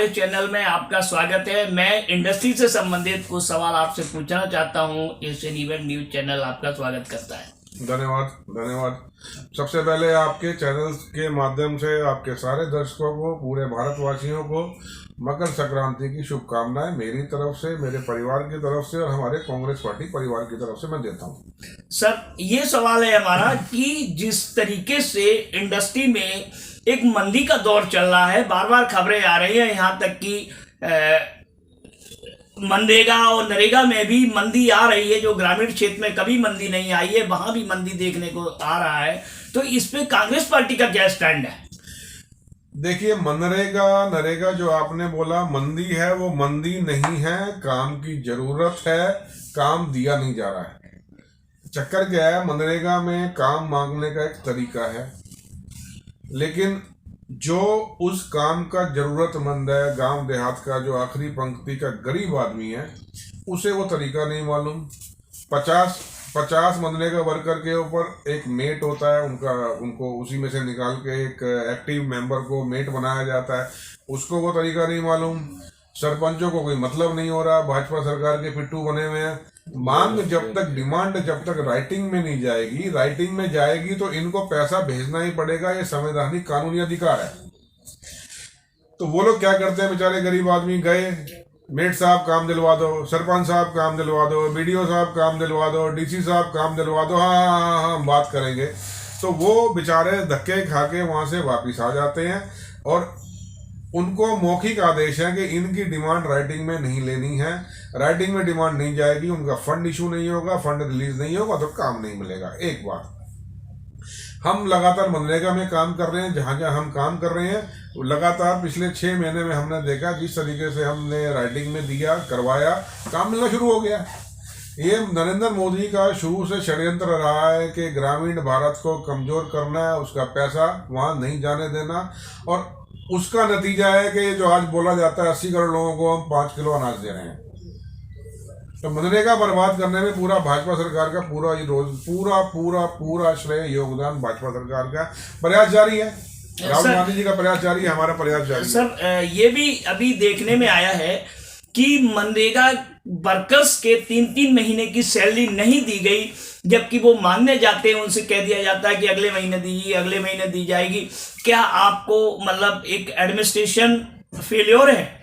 हमारे चैनल में आपका स्वागत है। मैं इंडस्ट्री से संबंधित कुछ सवाल आपसे पूछना चाहता हूं। एशियन इवेंट न्यूज चैनल आपका स्वागत करता है। धन्यवाद। सबसे पहले आपके चैनल के माध्यम से आपके सारे दर्शकों को, पूरे भारतवासियों को मकर संक्रांति की शुभकामनाएं मेरी तरफ से, मेरे परिवार की तरफ से और हमारे कांग्रेस पार्टी परिवार की तरफ से मैं देता हूं। सर, ये सवाल है हमारा कि जिस तरीके से इंडस्ट्री में एक मंदी का दौर चल रहा है, बार बार खबरें आ रही हैं, यहाँ तक कि मनरेगा और नरेगा में भी मंदी आ रही है। जो ग्रामीण क्षेत्र में कभी मंदी नहीं आई है, वहां भी मंदी देखने को आ रहा है। तो इस पे कांग्रेस पार्टी का क्या स्टैंड है? देखिए, मनरेगा नरेगा जो आपने बोला मंदी है, वो मंदी नहीं है, काम की जरूरत है, काम दिया नहीं जा रहा है। चक्कर क्या है, मनरेगा में काम मांगने का एक तरीका है, लेकिन जो उस काम का जरूरतमंद है, गांव देहात का जो आखिरी पंक्ति का गरीब आदमी है, उसे वो तरीका नहीं मालूम। 50 मनरेगा वर्कर के ऊपर एक मेट होता है, उनको उसी में से निकाल के एक एक्टिव मेंबर को मेट बनाया जाता है, उसको वो तरीका नहीं मालूम। सरपंचों को कोई मतलब नहीं हो रहा, भाजपा सरकार के पिट्ठू बने हुए हैं। मांग जब तक, डिमांड जब तक राइटिंग में नहीं जाएगी, राइटिंग में जाएगी तो इनको पैसा भेजना ही पड़ेगा। ये संवैधानिक कानूनी अधिकार है। तो वो लोग क्या करते हैं, बेचारे गरीब आदमी गए, मेट साहब काम दिलवा दो, सरपंच साहब काम दिलवा दो, बीडीओ साहब काम दिलवा दो, डीसी साहब काम दिलवा दो, हाँ हम बात करेंगे। तो वो बेचारे धक्के खा के वहां से वापिस आ जाते हैं और उनको मौखिक आदेश है कि इनकी डिमांड राइटिंग में नहीं लेनी है। राइटिंग में डिमांड नहीं जाएगी, उनका फंड इशू नहीं होगा, फंड रिलीज नहीं होगा, तो काम नहीं मिलेगा। एक बात, हम लगातार मनरेगा में काम कर रहे हैं, जहां जहां हम काम कर रहे हैं लगातार पिछले 6 महीने में हमने देखा जिस तरीके से हमने राइटिंग में दिया, करवाया, काम मिलना शुरू हो गया। ये नरेंद्र मोदी का शुरू से षड्यंत्र रहा है कि ग्रामीण भारत को कमजोर करना है, उसका पैसा वहां नहीं जाने देना, और उसका नतीजा है कि जो आज बोला जाता है 80 करोड़ लोगों को हम 5 किलो अनाज दे रहे हैं। तो मनरेगा बर्बाद करने में पूरा भाजपा सरकार का पूरा श्रेय, योगदान भाजपा सरकार का। प्रयास जारी है, राहुल गांधी जी का प्रयास जारी है, हमारा प्रयास जारी है। सर, ये भी अभी देखने में आया है कि मनरेगा वर्कर्स के 3-3 महीने की सैलरी नहीं दी गई, जबकि वो मांगने जाते हैं, उनसे कह दिया जाता है कि अगले महीने दीजिए, अगले महीने दी जाएगी। क्या आपको मतलब एक एडमिनिस्ट्रेशन फेलियर है?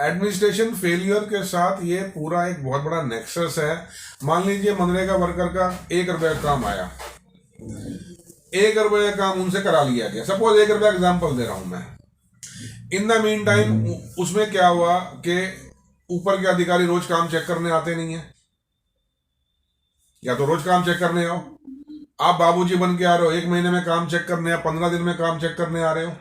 एडमिनिस्ट्रेशन फेलियर के साथ ये पूरा एक बहुत बड़ा नेक्सस है। मान लीजिए मनरेगा वर्कर का 1 रुपये काम आया, 1 रुपये काम उनसे करा लिया गया, सपोज 1 रुपया एग्जाम्पल दे रहा हूं मैं। इन द मीन टाइम उसमें क्या हुआ कि ऊपर के अधिकारी रोज काम चेक करने आते नहीं है, या तो रोज काम चेक करने आओ। आप बाबूजी बन के आ रहे हो, 1 महीने में काम चेक करने या 15 दिन में काम चेक करने आ रहे हो।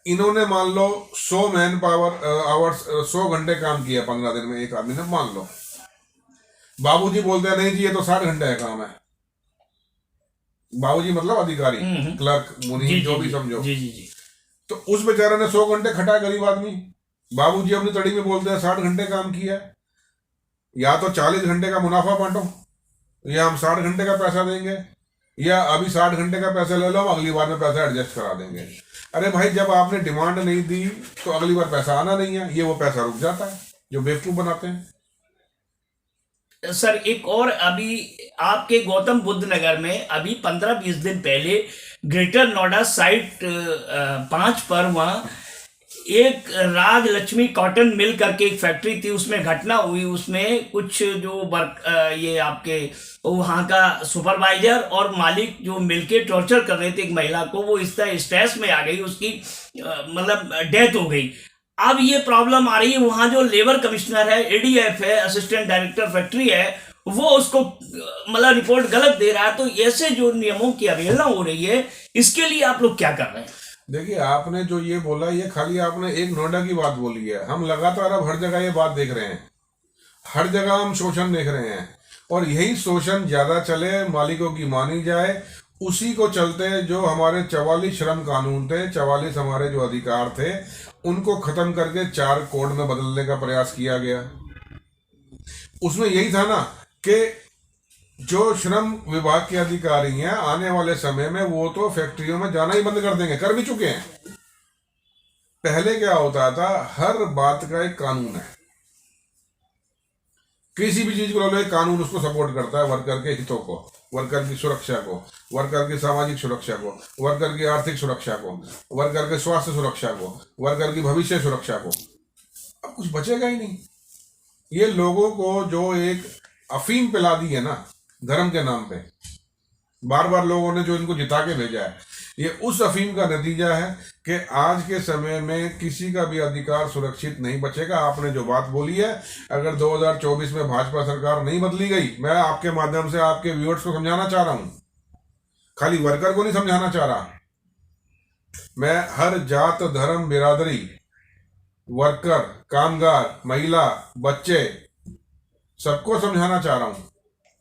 इन्होंने मान लो 100 मैन पावर आवर्स, 100 घंटे काम किया 15 दिन में एक आदमी ने, मान लो। बाबूजी बोलते हैं नहीं जी ये तो 60 घंटे का काम है। बाबूजी मतलब अधिकारी, क्लर्क, मुनीम, जो भी समझो। तो उस बेचारे ने 100 घंटे खटा, गरीब आदमी। बाबूजी अपनी तड़ी में बोलते हैं 60 घंटे काम किया, या तो 40 घंटे का मुनाफा बांटो, या हम 60 घंटे का पैसा देंगे, या अभी 60 घंटे का पैसा ले लो, हम अगली बार में पैसा एडजस्ट करा देंगे। अरे भाई, जब आपने डिमांड नहीं दी तो अगली बार पैसा आना नहीं है, ये वो पैसा रुक जाता है जो बेवकूफ बनाते हैं। सर, एक और, अभी आपके गौतम बुद्ध नगर में अभी 15-20 दिन पहले ग्रेटर नोएडा साइट 5 पर वहाँ एक राज लक्ष्मी कॉटन मिल करके एक फैक्ट्री थी, उसमें घटना हुई। उसमें कुछ जो ये आपके वहाँ का सुपरवाइजर और मालिक जो मिलके टॉर्चर कर रहे थे एक महिला को, वो इस तरह स्ट्रेस में आ गई, उसकी मतलब डेथ हो गई। अब ये प्रॉब्लम आ रही है, वहाँ जो लेबर कमिश्नर है, एडीएफ है, असिस्टेंट डायरेक्टर फैक्ट्री है, वो उसको मतलब रिपोर्ट गलत दे रहा है। तो ऐसे जो नियमों की अवहेलना हो रही है, इसके लिए आप लोग क्या कर रहे हैं? देखिए, आपने जो ये बोला, ये खाली आपने एक नोएडा की बात बोली है। हम लगातार अब हर जगह ये बात देख रहे हैं, हर जगह हम शोषण देख रहे हैं, और यही शोषण ज्यादा चले, मालिकों की मानी जाए, उसी को चलते जो हमारे 44 श्रम कानून थे, 44 हमारे जो अधिकार थे, उनको खत्म करके 4 कोड में बदलने का प्रयास किया गया। उसमें यही था ना कि जो श्रम विभाग के अधिकारी हैं आने वाले समय में वो तो फैक्ट्रियों में जाना ही बंद कर देंगे, कर भी चुके हैं। पहले क्या होता था, हर बात का एक कानून है, किसी भी चीज को लो, एक कानून उसको सपोर्ट करता है, वर्कर के हितों को, वर्कर की सुरक्षा को, वर्कर की सामाजिक सुरक्षा को, वर्कर की आर्थिक सुरक्षा को, वर्कर के स्वास्थ्य सुरक्षा को, वर्कर की भविष्य सुरक्षा को। अब कुछ बचेगा ही नहीं। ये लोगों को जो एक अफीम पिला दी है ना धर्म के नाम पे, बार बार लोगों ने जो इनको जिता के भेजा है, ये उस अफीम का नतीजा है कि आज के समय में किसी का भी अधिकार सुरक्षित नहीं बचेगा। आपने जो बात बोली है, अगर 2024 में भाजपा सरकार नहीं बदली गई, मैं आपके माध्यम से आपके व्यूअर्स को समझाना चाह रहा हूं, खाली वर्कर को नहीं समझाना चाह रहा, मैं हर जात धर्म बिरादरी, वर्कर, कामगार, महिला, बच्चे, सबको समझाना चाह रहा हूं।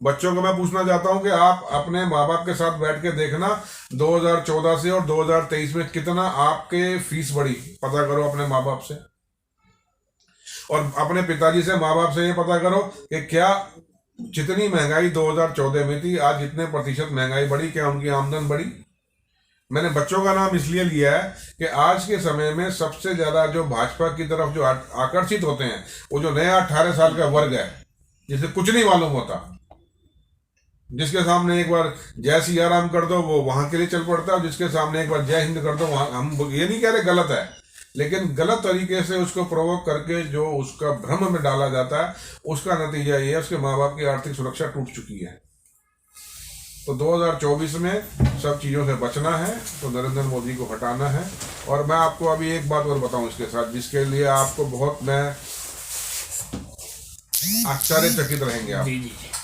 बच्चों को मैं पूछना चाहता हूं कि आप अपने माँ बाप के साथ बैठ के देखना 2014 से और 2023 में कितना आपके फीस बढ़ी, पता करो अपने माँ बाप से, और अपने पिताजी से, माँ बाप से ये पता करो कि क्या जितनी महंगाई 2014 में थी, आज जितने प्रतिशत महंगाई बढ़ी, क्या उनकी आमदन बढ़ी। मैंने बच्चों का नाम इसलिए लिया है कि आज के समय में सबसे ज्यादा जो भाजपा की तरफ जो आकर्षित होते हैं, वो जो नया 18 साल का वर्ग है, जिसे कुछ नहीं मालूम होता, जिसके सामने एक बार जय सिया राम कर दो वो वहां के लिए चल पड़ता है, और जिसके सामने एक बार जय हिंद कर दो वहां, हम ये नहीं कह रहे गलत है, लेकिन गलत तरीके से उसको प्रोवोक करके जो उसका भ्रम में डाला जाता है, उसका नतीजा ये है उसके माँ बाप की आर्थिक सुरक्षा टूट चुकी है। तो 2024 में सब चीज़ों से बचना है तो नरेंद्र मोदी को हटाना है। और मैं आपको अभी एक बात और बताऊं इसके साथ, जिसके लिए आपको बहुत मैं आश्चर्यचकित रहेंगे आप। जी जी जी।